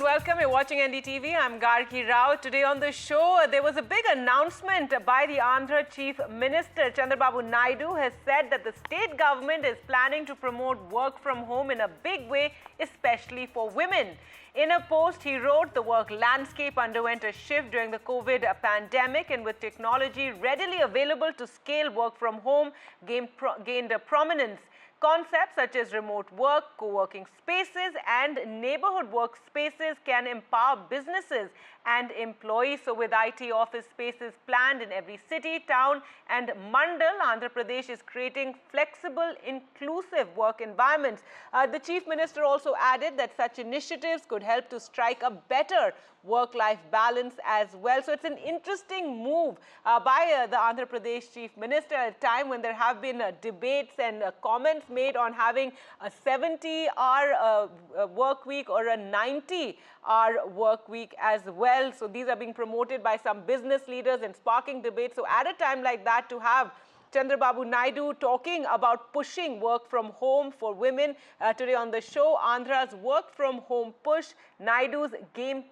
and welcome. You're watching NDTV. I'm Gargi Rao. Today on the show, there was a big announcement by the Andhra Chief Minister Chandrababu Naidu has said that the state government is planning to promote work from home in a big way, especially for women. In a post, he wrote, the work landscape underwent a shift during the COVID pandemic, and with technology readily available to scale work from home gained a prominence. Concepts such as remote work, co-working spaces and neighborhood workspaces can empower businesses and employees. So with IT office spaces planned in every city, town and mandal, Andhra Pradesh is creating flexible, inclusive work environments. The Chief Minister also added that such initiatives could help to strike a better work-life balance as well. So it's an interesting move by the Andhra Pradesh Chief Minister at a time when there have been debates and comments made on having a 70-hour work week or a 90-hour work week as well. So these are being promoted by some business leaders and sparking debates. So at a time like that, to have Chandrababu Naidu talking about pushing work from home for women. Today on the show, Andhra's work from home push, Naidu's game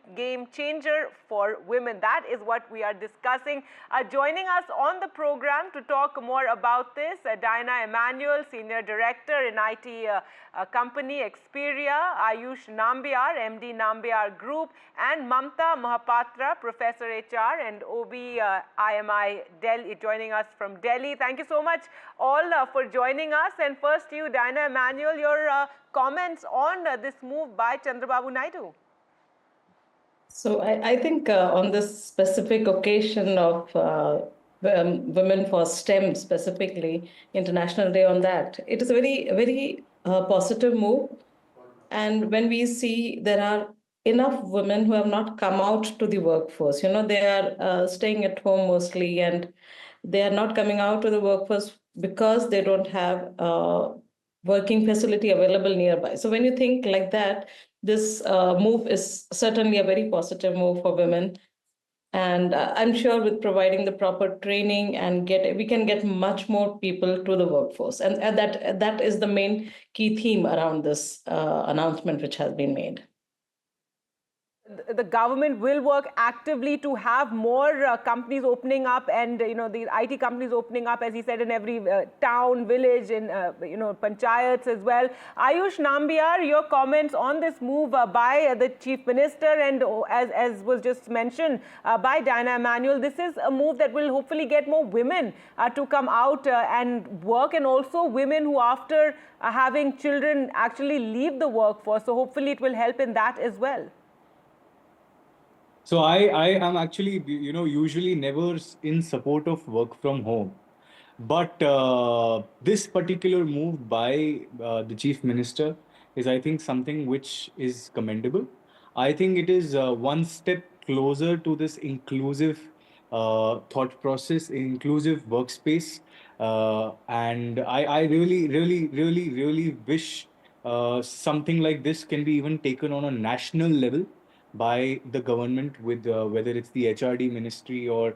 changer for women. That is what we are discussing. Joining us on the program to talk more about this, Diana Emmanuel, Senior Director in IT company Experia, Ayush Nambiar, MD Nambiar Group, and Mamta Mahapatra, Professor HR and OB IMI Delhi, joining us from Delhi. Thank you so much all for joining us. And first you, Diana Emmanuel, your comments on this move by Chandrababu Naidu. So I think on this specific occasion of Women for STEM, specifically International Day on that, it is a very positive move. And when we see there are enough women who have not come out to the workforce, they are staying at home mostly, and they are not coming out to the workforce because they don't have working facility available nearby. So when you think like that, this move is certainly a very positive move for women. And I'm sure with providing the proper training and we can get much more people to the workforce. And that is the main key theme around this announcement which has been made. The government will work actively to have more companies opening up, and the IT companies opening up, as he said, in every town, village, in panchayats as well. Ayush Nambiar, your comments on this move by the Chief Minister, and as was just mentioned by Diana Emmanuel, this is a move that will hopefully get more women to come out and work, and also women who after having children actually leave the workforce. So hopefully it will help in that as well. So I am actually, usually never in support of work from home. But this particular move by the Chief Minister is, I think, something which is commendable. I think it is one step closer to this inclusive thought process, inclusive workspace. And I really wish something like this can be even taken on a national level by the government, with whether it's the HRD ministry or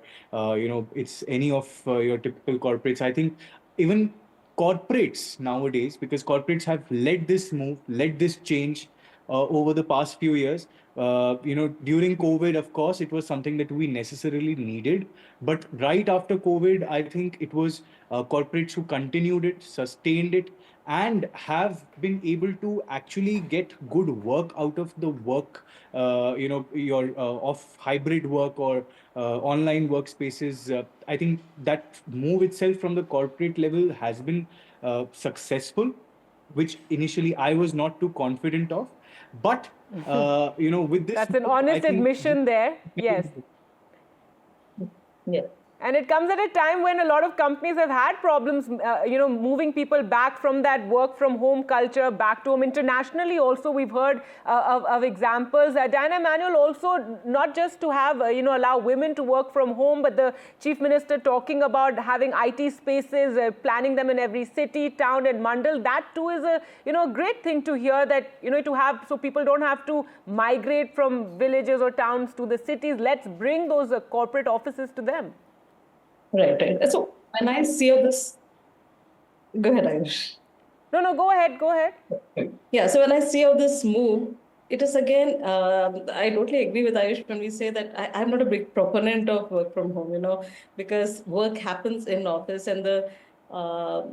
it's any of your typical corporates. I think even corporates nowadays, because corporates have led this move, led this change over the past few years. During COVID, of course, it was something that we necessarily needed. But right after COVID, I think it was corporates who continued it, sustained it, and have been able to actually get good work out of the work, your of hybrid work or online workspaces. I think that move itself from the corporate level has been successful, which initially I was not too confident of. But, with this... That's an honest admission there. Yes. Yeah. And it comes at a time when a lot of companies have had problems, moving people back from that work from home culture back to home. Internationally also, we've heard of examples. Diana Emmanuel, also not just to have, allow women to work from home, but the Chief Minister talking about having IT spaces, planning them in every city, town and mandal. That too is a, great thing to hear, that, to have, so people don't have to migrate from villages or towns to the cities. Let's bring those corporate offices to them. Right. So when I see this, go ahead, Ayush. No, go ahead. Yeah. So when I see this move, it is again, I totally agree with Ayush when we say that I'm not a big proponent of work from home, because work happens in office and uh, uh,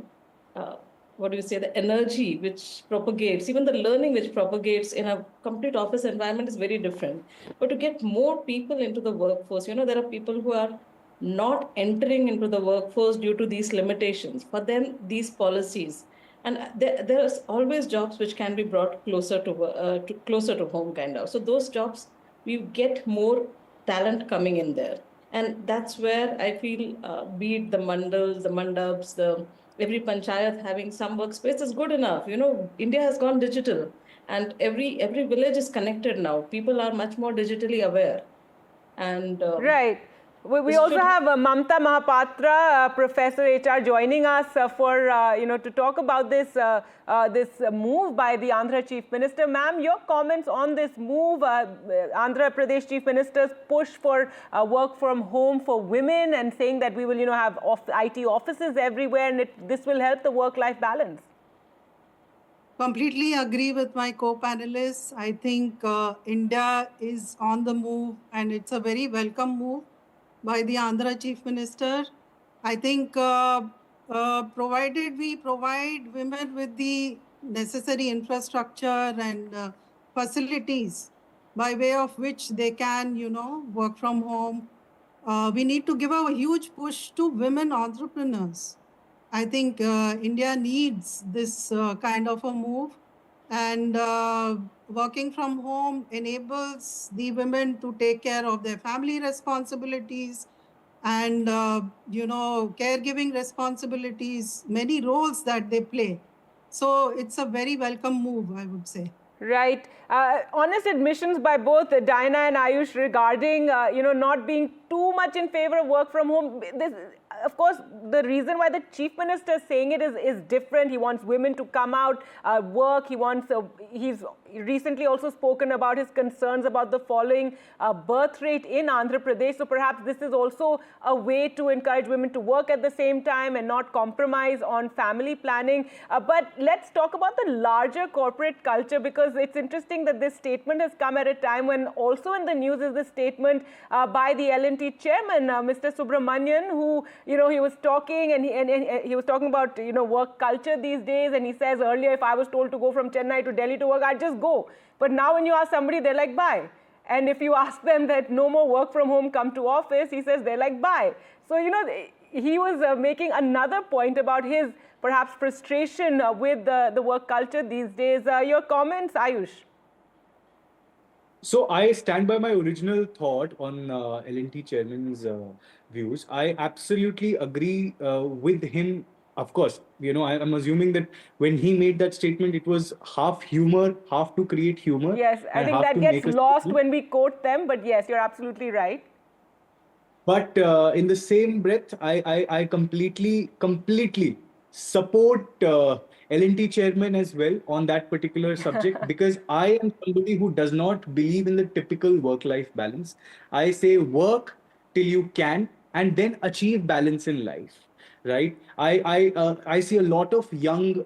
what do you say, the energy which propagates, even the learning which propagates in a complete office environment is very different. But to get more people into the workforce, there are people who are not entering into the workforce due to these limitations. For them, these policies, and there's always jobs which can be brought closer to home, kind of. So those jobs, we get more talent coming in there, and that's where I feel, be it the mandals, the mandabs, the every panchayat having some workspace is good enough. India has gone digital, and every village is connected now. People are much more digitally aware, and Right. We this also should. have Mamta Mahapatra, Professor HR, joining us to talk about this move by the Andhra Chief Minister. Ma'am, your comments on this move, Andhra Pradesh Chief Minister's push for work from home for women and saying that we will have IT offices everywhere, and this will help the work-life balance. Completely agree with my co-panelists. I think India is on the move, and it's a very welcome move by the Andhra Chief Minister. I think provided we provide women with the necessary infrastructure and facilities by way of which they can, work from home, we need to give a huge push to women entrepreneurs. I think India needs this kind of a move, and working from home enables the women to take care of their family responsibilities and, caregiving responsibilities, many roles that they play. So it's a very welcome move, I would say. Right. Honest admissions by both Diana and Ayush regarding, not being too much in favor of work from home. Of course, the reason why the Chief Minister is saying it is different. He wants women to come out, work. He's recently also spoken about his concerns about the falling birth rate in Andhra Pradesh. So perhaps this is also a way to encourage women to work at the same time and not compromise on family planning. But let's talk about the larger corporate culture, because it's interesting that this statement has come at a time when also in the news is the statement by the L&T chairman, Mr. Subramanian, who, he was talking and he was talking about, work culture these days. And he says earlier, if I was told to go from Chennai to Delhi to work, I'd just go. But now when you ask somebody, they're like, bye. And if you ask them that no more work from home, come to office, he says they're like, bye. So, he was making another point about his perhaps frustration with the work culture these days. Your comments, Ayush? So I stand by my original thought on L&T chairman's views. I absolutely agree with him. Of course, I'm assuming that when he made that statement, it was half humor, half to create humor. Yes, I think that gets lost when we quote them. But yes, you're absolutely right. But in the same breath, I completely support L&T chairman as well on that particular subject, because I am somebody who does not believe in the typical work-life balance. I say work till you can and then achieve balance in life. Right. I see a lot of young,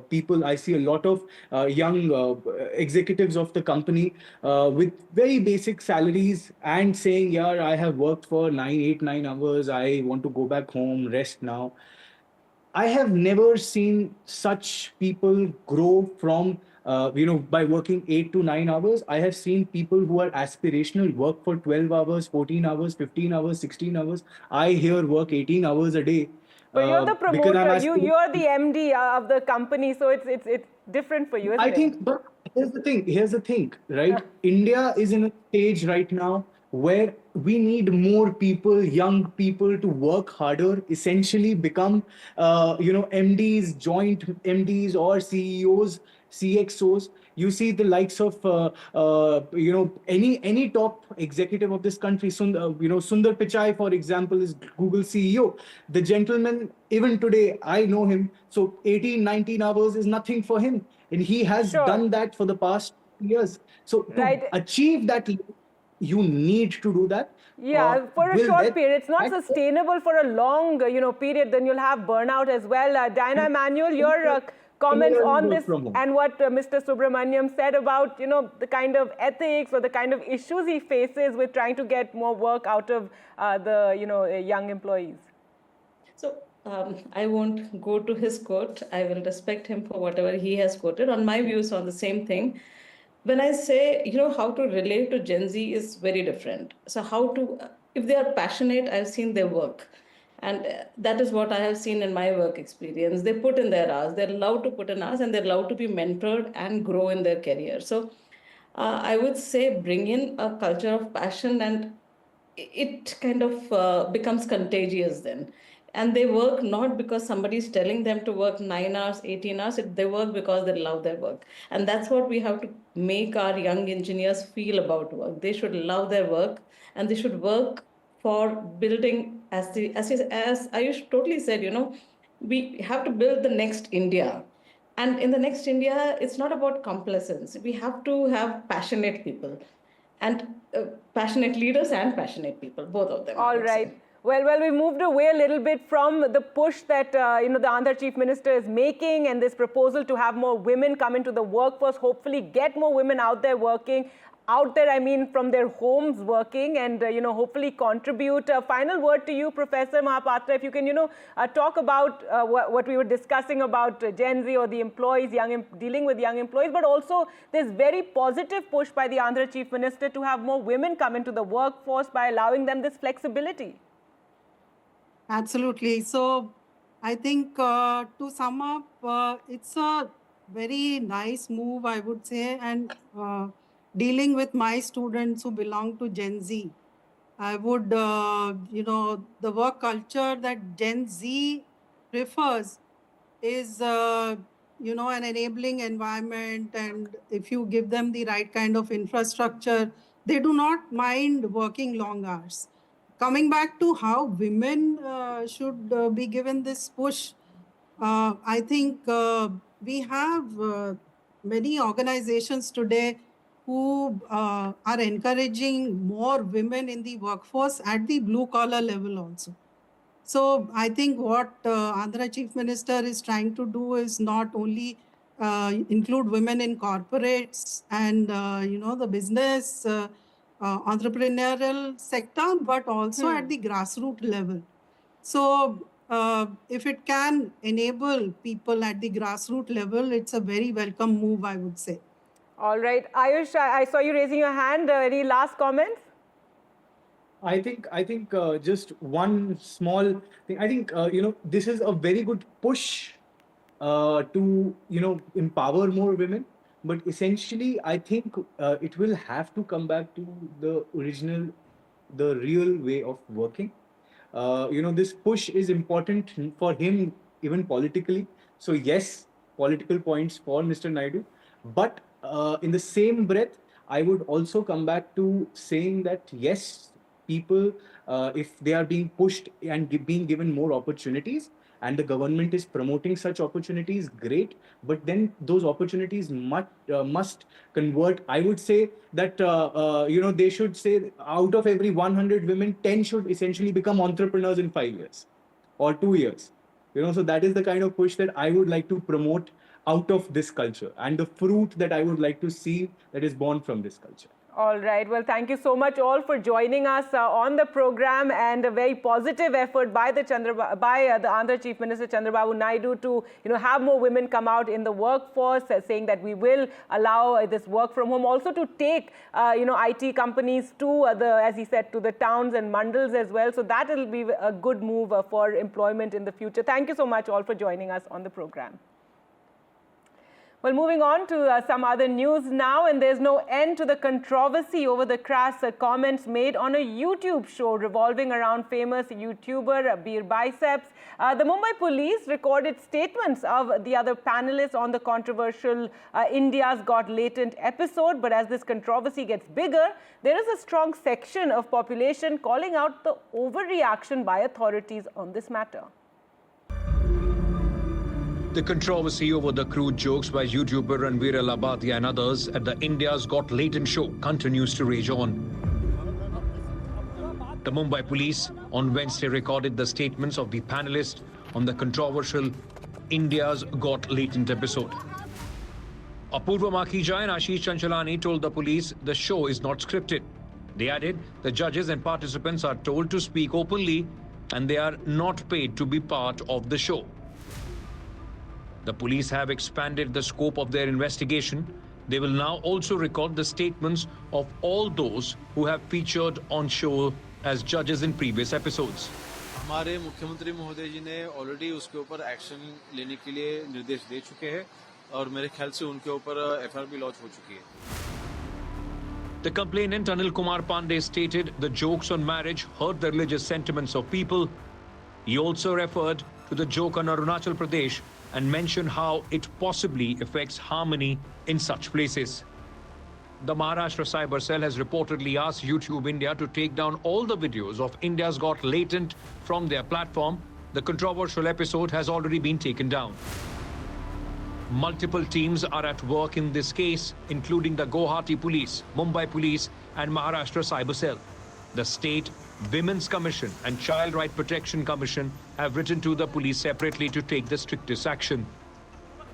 people. I see a lot of young executives of the company with very basic salaries and saying, yeah, I have worked for 9 hours. I want to go back home, rest now. I have never seen such people grow from, by working 8 to 9 hours. I have seen people who are aspirational work for 12 hours, 14 hours, 15 hours, 16 hours. I here work 18 hours a day. But you're the promoter. You're the MD of the company, so it's different for you, isn't it? I think, but here's the thing, right? India is in a stage right now where we need more people, young people, to work harder, essentially become, MDs, joint MDs, or CEOs, CXOs. You see the likes of, any top executive of this country. Sundar Pichai, for example, is Google CEO. The gentleman, even today, I know him. So 18, 19 hours is nothing for him. And he has done that for the past years. So to achieve that, you need to do that. Yeah, for a short period. It's not sustainable for a long, period. Then you'll have burnout as well. Diana Manuel, your comments Similarly, on work this from home. and what Mr. Subramaniam said about, the kind of ethics or the kind of issues he faces with trying to get more work out of the young employees? So I won't go to his quote. I will respect him for whatever he has quoted. On my views on the same thing, when I say, how to relate to Gen Z is very different. So if they are passionate, I've seen their work. And that is what I have seen in my work experience. They put in their hours. They're allowed to put in hours and they're allowed to be mentored and grow in their career. So I would say bring in a culture of passion, and it kind of becomes contagious then. And they work not because somebody is telling them to work 9 hours, 18 hours. They work because they love their work. And that's what we have to make our young engineers feel about work. They should love their work, and they should work for building, as Ayush totally said, we have to build the next India. And in the next India, it's not about complacence. We have to have passionate people, and passionate leaders and passionate people, both of them. All right. Well, we moved away a little bit from the push that the Andhra Chief Minister is making, and this proposal to have more women come into the workforce, hopefully get more women out there working. Out there, I mean, from their homes working, and hopefully contribute. Final word to you, Professor Mahapatra, if you can talk about what we were discussing about Gen Z or the employees, dealing with young employees, but also this very positive push by the Andhra Chief Minister to have more women come into the workforce by allowing them this flexibility. Absolutely. So I think to sum up, it's a very nice move, I would say, and dealing with my students who belong to Gen Z, I would, the work culture that Gen Z prefers is, an enabling environment. And if you give them the right kind of infrastructure, they do not mind working long hours. Coming back to how women should be given this push, I think we have many organizations today who are encouraging more women in the workforce at the blue collar level also. So I think what Andhra Chief Minister is trying to do is not only include women in corporates and the business entrepreneurial sector, but also at the grassroots level. So if it can enable people at the grassroots level, it's a very welcome move, I would say. All right. Ayush, I saw you raising your hand. Any last comments? I think just one small thing. I think this is a very good push to empower more women. But essentially, I think it will have to come back to the real way of working. This push is important for him even politically. So yes, political points for Mr. Naidu. But in the same breath, I would also come back to saying that yes, people, if they are being pushed and being given more opportunities, and the government is promoting such opportunities, great. But then those opportunities must convert. I would say that they should say out of every 100 women, 10 should essentially become entrepreneurs in 5 years or 2 years. So that is the kind of push that I would like to promote out of this culture, and the fruit that I would like to see that is born from this culture. All right. Well, thank you so much all for joining us on the program, and a very positive effort by the Andhra Chief Minister Chandrababu Naidu to have more women come out in the workforce, saying that we will allow this work from home, also to take IT companies to as he said, to the towns and mandals as well. So that will be a good move for employment in the future. Thank you so much all for joining us on the program. Well, moving on to some other news now, and there's no end to the controversy over the crass comments made on a YouTube show revolving around famous YouTuber Beer Biceps. The Mumbai police recorded statements of the other panelists on the controversial India's Got Latent episode, but as this controversy gets bigger, there is a strong section of population calling out the overreaction by authorities on this matter. The controversy over the crude jokes by YouTuber Ranveer Labati and others at the India's Got Latent show continues to rage on. The Mumbai police on Wednesday recorded the statements of the panelists on the controversial India's Got Latent episode. Apurva Makhija and Ashish Chanchalani told the police the show is not scripted. They added the judges and participants are told to speak openly and they are not paid to be part of the show. The police have expanded the scope of their investigation. They will now also record the statements of all those who have featured on show as judges in previous episodes. हमारे मुख्यमंत्री महोदय जी ने already उसके ऊपर action लेने के लिए निर्देश दे चुके हैं और मेरे ख्याल से उनके ऊपर एफआईआर भी लॉन्च हो चुकी है. The complainant Anil Kumar Pandey stated the jokes on marriage hurt the religious sentiments of people. He also referred to the joke on Arunachal Pradesh and mentioned how it possibly affects harmony in such places. The Maharashtra Cyber Cell has reportedly asked YouTube India to take down all the videos of India's Got Latent from their platform. The controversial episode has already been taken down. Multiple teams are at work in this case, including the Guwahati Police, Mumbai Police and Maharashtra Cyber Cell. The State Women's Commission and Child Right Protection Commission have written to the police separately to take the strictest action.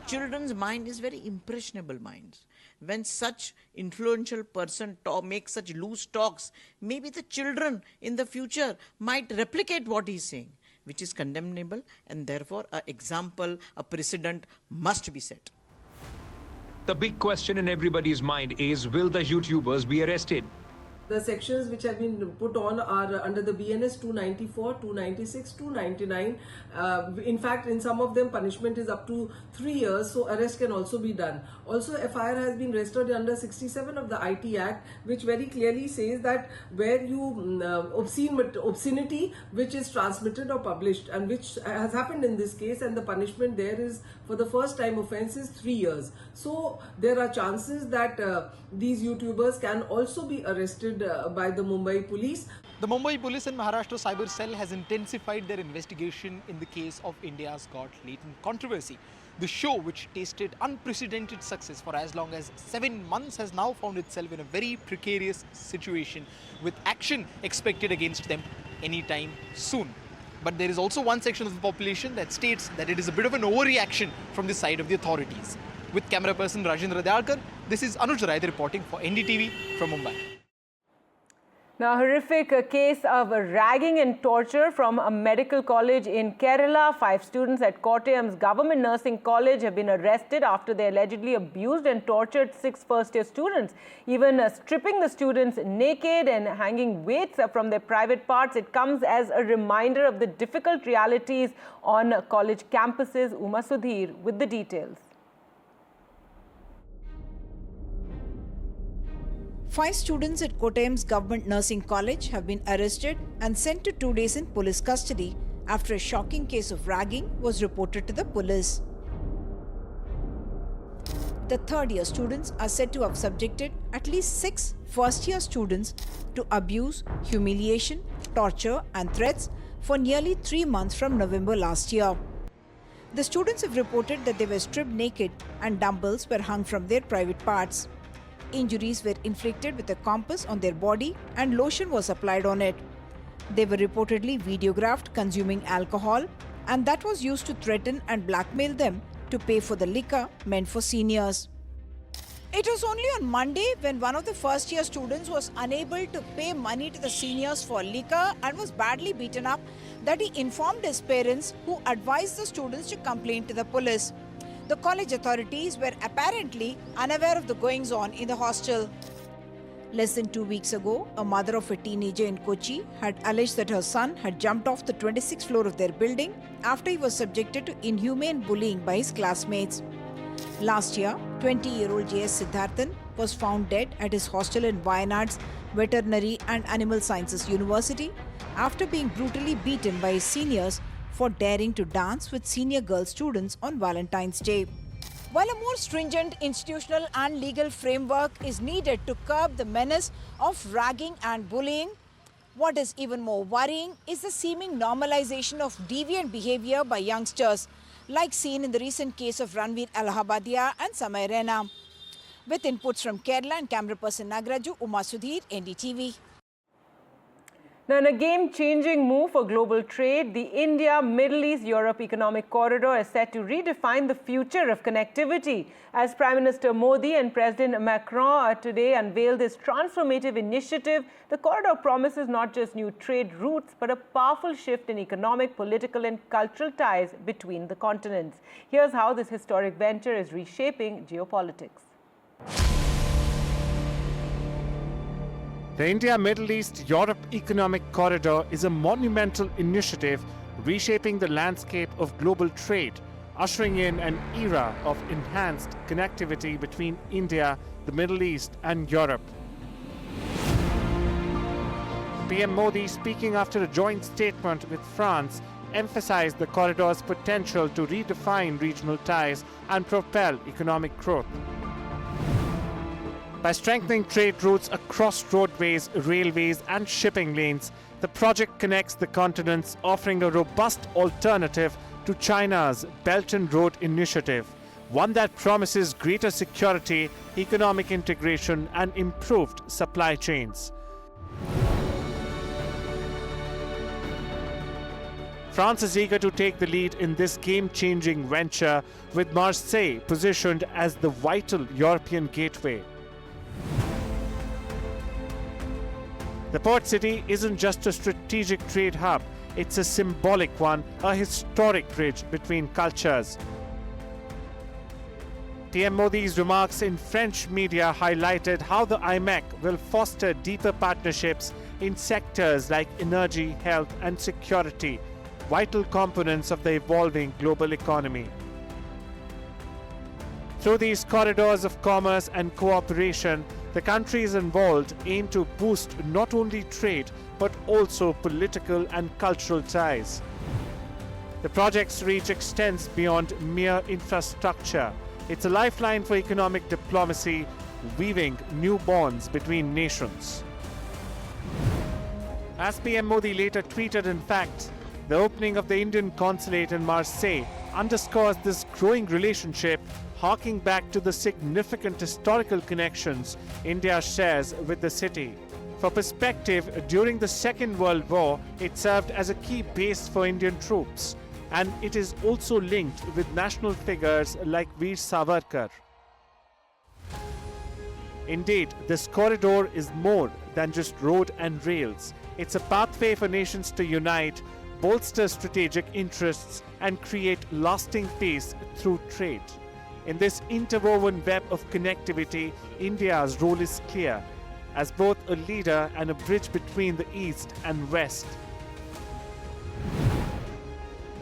Children's mind is very impressionable minds. When such influential person makes such loose talks, maybe the children in the future might replicate what he's saying, which is condemnable, and therefore an example, a precedent must be set. The big question in everybody's mind is, will the YouTubers be arrested? The sections which have been put on are under the BNS 294, 296, 299. In fact, in some of them, punishment is up to 3 years, so arrest can also be done. Also, FIR has been registered under 67 of the IT Act, which very clearly says that where you obscenity which is transmitted or published, and which has happened in this case, and the punishment there is for the first time offence is 3 years. So there are chances that these YouTubers can also be arrested by the Mumbai police. The Mumbai police and Maharashtra Cyber Cell has intensified their investigation in the case of India's Got Latent controversy. The show, which tasted unprecedented success for as long as 7 months, has now found itself in a very precarious situation with action expected against them anytime soon. But there is also one section of the population that states that it is a bit of an overreaction from the side of the authorities. With camera person Rajendra Dyalkar, this is Anuj Rai reporting for NDTV from Mumbai. Now, a horrific case of ragging and torture from a medical college in Kerala. 5 students at Kottayam's Government Nursing College have been arrested after they allegedly abused and tortured 6 first-year students, even stripping the students naked and hanging weights from their private parts. It comes as a reminder of the difficult realities on college campuses. Uma Sudhir with the details. 5 students at Kottayam's Government Nursing College have been arrested and sent to 2 days in police custody after a shocking case of ragging was reported to the police. The third-year students are said to have subjected at least 6 first-year students to abuse, humiliation, torture and threats for nearly 3 months from November last year. The students have reported that they were stripped naked and dumbbells were hung from their private parts. Injuries were inflicted with a compass on their body and lotion was applied on it. They were reportedly videographed consuming alcohol, and that was used to threaten and blackmail them to pay for the liquor meant for seniors. It was only on Monday, when one of the first-year students was unable to pay money to the seniors for liquor and was badly beaten up, that he informed his parents, who advised the students to complain to the police. The college authorities were apparently unaware of the goings-on in the hostel. Less than 2 weeks ago, a mother of a teenager in Kochi had alleged that her son had jumped off the 26th floor of their building after he was subjected to inhumane bullying by his classmates. Last year, 20-year-old J.S. Siddharthan was found dead at his hostel in Wayanad's Veterinary and Animal Sciences University after being brutally beaten by his seniors for daring to dance with senior girl students on Valentine's Day. While a more stringent institutional and legal framework is needed to curb the menace of ragging and bullying, what is even more worrying is the seeming normalization of deviant behavior by youngsters, like seen in the recent case of Ranveer Allahabadia and Samay Rena. With inputs from Kerala and camera person Nagraju, Uma Sudhir, NDTV. Now, in a game-changing move for global trade, the India-Middle East-Europe Economic Corridor is set to redefine the future of connectivity. As Prime Minister Modi and President Macron today unveiled this transformative initiative, the corridor promises not just new trade routes, but a powerful shift in economic, political and cultural ties between the continents. Here's how this historic venture is reshaping geopolitics. The India-Middle East-Europe Economic Corridor is a monumental initiative reshaping the landscape of global trade, ushering in an era of enhanced connectivity between India, the Middle East and Europe. PM Modi, speaking after a joint statement with France, emphasized the corridor's potential to redefine regional ties and propel economic growth. By strengthening trade routes across roadways, railways and shipping lanes, the project connects the continents, offering a robust alternative to China's Belt and Road Initiative, one that promises greater security, economic integration and improved supply chains. France is eager to take the lead in this game-changing venture, with Marseille positioned as the vital European gateway. The port city isn't just a strategic trade hub, it's a symbolic one, a historic bridge between cultures. PM Modi's remarks in French media highlighted how the IMEC will foster deeper partnerships in sectors like energy, health and security, vital components of the evolving global economy. Through these corridors of commerce and cooperation, the countries involved aim to boost not only trade but also political and cultural ties. The project's reach extends beyond mere infrastructure. It's a lifeline for economic diplomacy, weaving new bonds between nations. As PM Modi later tweeted, in fact, the opening of the Indian consulate in Marseille underscores this growing relationship, harking back to the significant historical connections India shares with the city. For perspective, during the Second World War, it served as a key base for Indian troops, and it is also linked with national figures like Veer Savarkar. Indeed, this corridor is more than just road and rails. It's a pathway for nations to unite, bolster strategic interests, and create lasting peace through trade. In this interwoven web of connectivity, India's role is clear, as both a leader and a bridge between the East and West.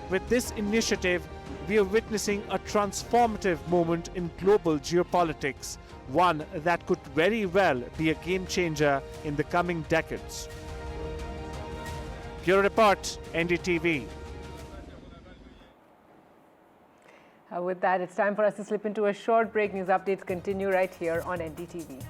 With this initiative, we are witnessing a transformative moment in global geopolitics, one that could very well be a game changer in the coming decades. Bureau Report, NDTV. With that, it's time for us to slip into a short break. News updates continue right here on NDTV.